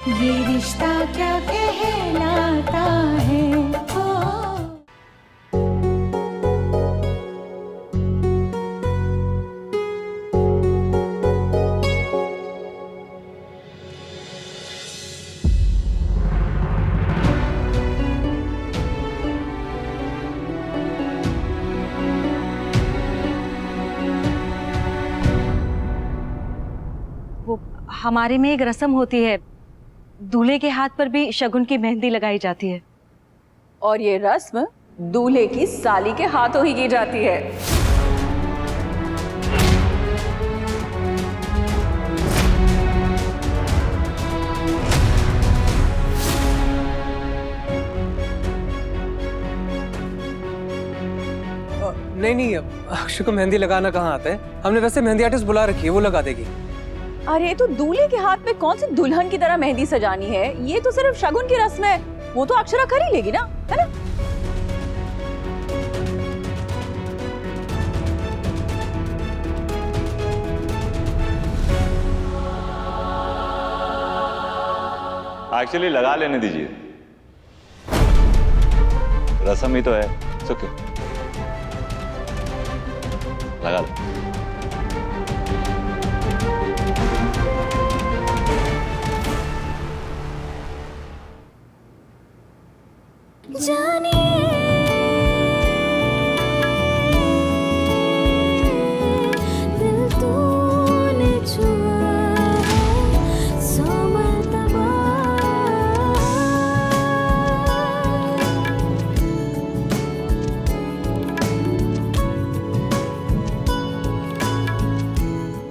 ये रिश्ता क्या कहलाता है ओ। वो हमारे में एक रस्म होती है, दूल्हे के हाथ पर भी शगुन की मेहंदी लगाई जाती है। और ये रस्म दूल्हे की साली के हाथों ही की जाती है। नहीं नहीं, अक्षय को मेहंदी लगाना कहाँ आता है? हमने वैसे मेहंदी आर्टिस्ट बुला रखी है, वो लगा देगी। अरे तो दूल्हे के हाथ में कौन सी दुल्हन की तरह मेहंदी सजानी है? ये तो सिर्फ शगुन की रस्म है, वो तो अक्षरा कर ही लेगी ना, है ना? एक्चुअली लगा लेने दीजिए, रस्म ही तो है। It's okay. लगा लो।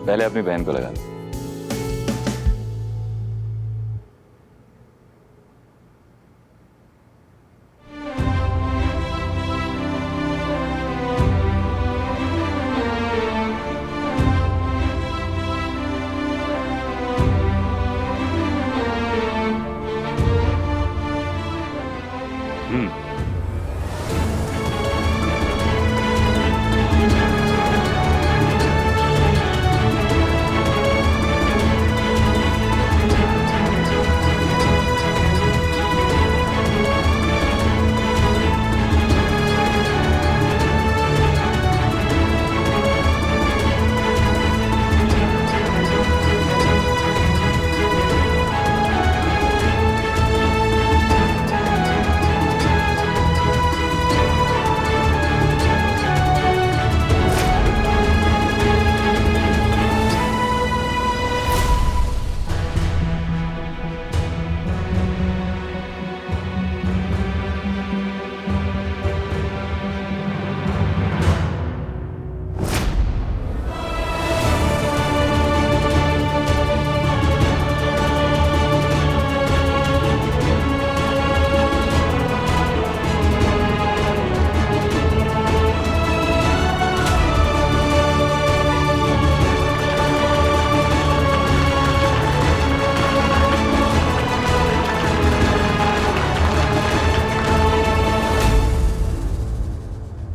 पहले अपनी बहन को लगा दो।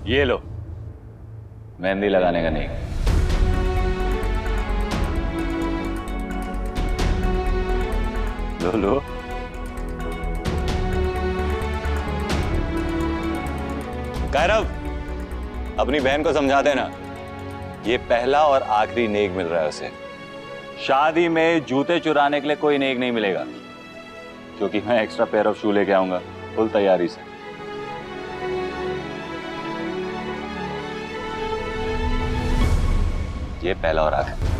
ये लो, मेहंदी लगाने का नहीं। लो लो। गौरव, अपनी बहन को समझा देना, ये पहला और आखिरी नेक मिल रहा है उसे। शादी में जूते चुराने के लिए कोई नेक नहीं मिलेगा, क्योंकि मैं एक्स्ट्रा पेयर ऑफ शू लेके आऊंगा फुल तैयारी से। ये पहला और आखिरी।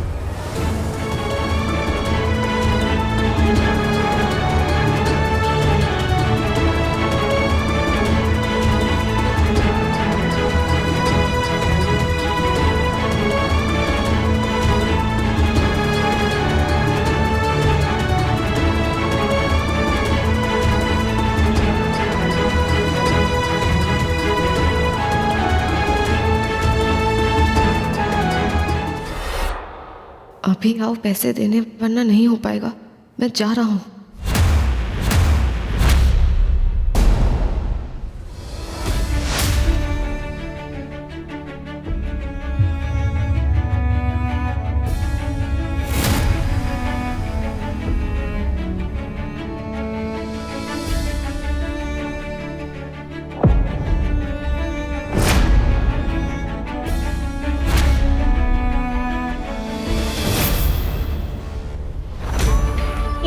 अभी आओ पैसे देने, वरना नहीं हो पाएगा। मैं जा रहा हूँ।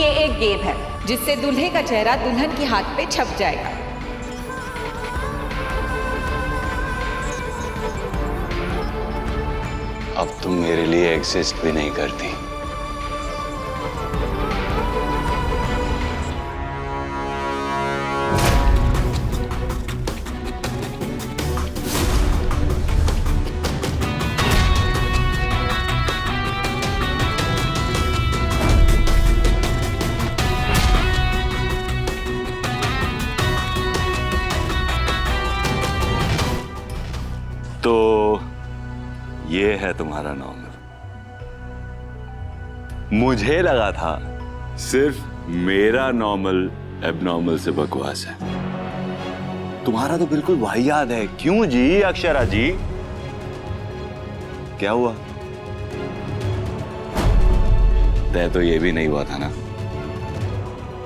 ये एक गेम है जिससे दूल्हे का चेहरा दुल्हन के हाथ पे छप जाएगा। अब तुम मेरे लिए एग्जिस्ट भी नहीं करती। तो ये है तुम्हारा नॉर्मल। मुझे लगा था सिर्फ मेरा नॉर्मल एबनॉर्मल से बकवास है, तुम्हारा तो बिल्कुल वाहियात है। क्यों जी अक्षरा जी, क्या हुआ? तय तो ये भी नहीं हुआ था ना।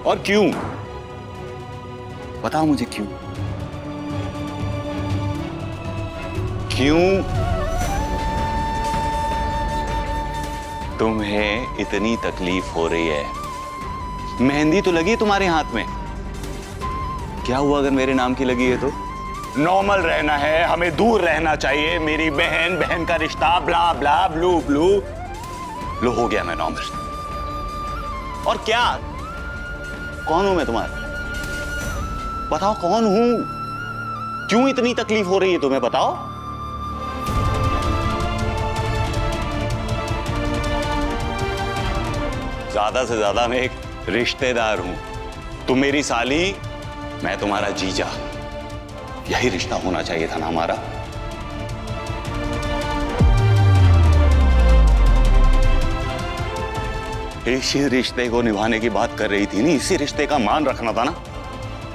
और क्यों? बताओ मुझे क्यों? क्यों तुम्हें इतनी तकलीफ हो रही है? मेहंदी तो लगी तुम्हारे हाथ में, क्या हुआ अगर मेरे नाम की लगी है तो? नॉर्मल रहना है, हमें दूर रहना चाहिए, मेरी बहन बहन का रिश्ता, ब्ला ब्ला ब्लू ब्लू। लो हो गया मैं नॉर्मल। और क्या? कौन हूं मैं तुम्हारा? बताओ कौन हूं? क्यों इतनी तकलीफ हो रही है तुम्हें, बताओ। ज्यादा से ज्यादा मैं एक रिश्तेदार हूं। तुम मेरी साली, मैं तुम्हारा जीजा। यही रिश्ता होना चाहिए था ना हमारा। इसी रिश्ते को निभाने की बात कर रही थी नहीं, इसी रिश्ते का मान रखना था ना।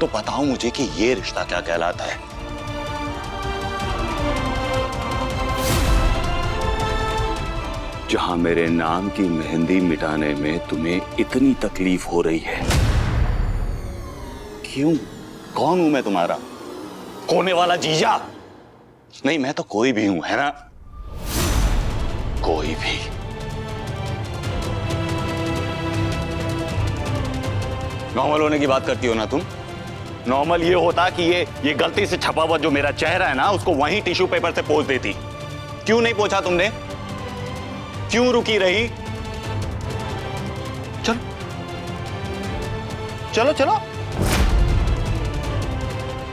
तो बताओ मुझे कि ये रिश्ता क्या कहलाता है? जहां मेरे नाम की मेहंदी मिटाने में तुम्हें इतनी तकलीफ हो रही है। क्यों? कौन हूं मैं तुम्हारा? होने वाला जीजा? नहीं, मैं तो कोई भी हूं, है ना? कोई भी। नॉर्मल होने की बात करती हो ना तुम? नॉर्मल ये होता कि ये गलती से छपा हुआ जो मेरा चेहरा है ना, उसको वहीं टिश्यू पेपर से पोंछ देती। क्यों नहीं पोंछा तुमने? क्यों रुकी रही? चलो चलो चलो।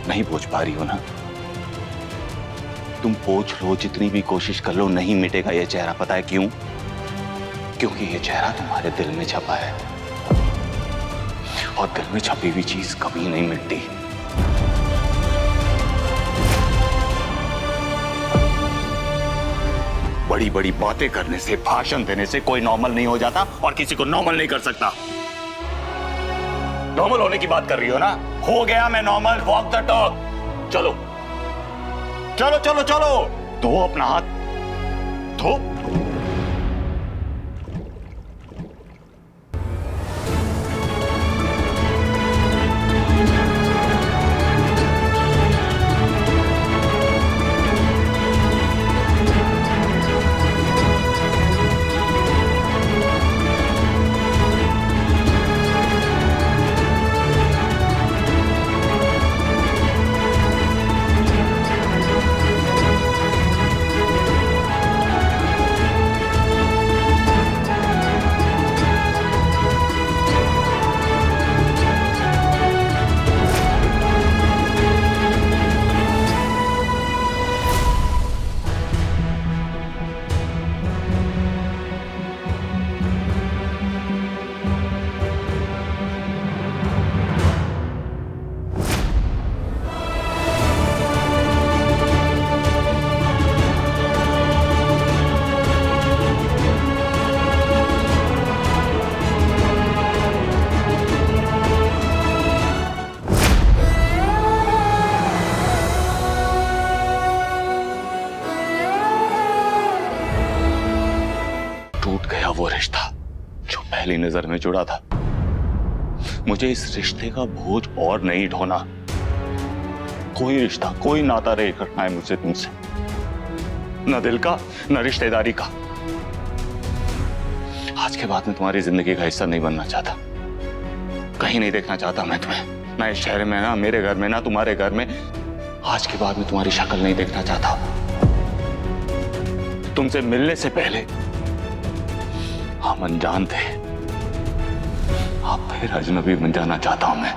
नहीं पोंछ पा रही हो ना? तुम पोंछ लो, जितनी भी कोशिश कर लो, नहीं मिटेगा ये चेहरा। पता है क्यों? क्योंकि ये चेहरा तुम्हारे दिल में छपा है, और दिल में छपी हुई चीज कभी नहीं मिटती। बड़ी बड़ी बातें करने से, भाषण देने से कोई नॉर्मल नहीं हो जाता, और किसी को नॉर्मल नहीं कर सकता। नॉर्मल होने की बात कर रही हो ना? हो गया मैं नॉर्मल। Walk the talk. चलो चलो चलो चलो, धो अपना हाथ, धो। टूट गया वो रिश्ता जो पहली नजर में जुड़ा था। मुझे इस रिश्ते का बोझ और नहीं ढोना। कोई रिश्ता, कोई नाता नहीं करना है मुझे तुमसे, न दिल का न रिश्तेदारी का। आज के बाद मैं तुम्हारी जिंदगी का हिस्सा नहीं बनना चाहता। कहीं नहीं देखना चाहता मैं तुम्हें, ना इस शहर में, ना मेरे घर में, ना तुम्हारे घर में। आज के बाद मैं तुम्हारी शक्ल नहीं देखना चाहता। तुमसे मिलने से पहले हम अनजान थे, अब फिर अजनबी बन जाना चाहता हूं मैं।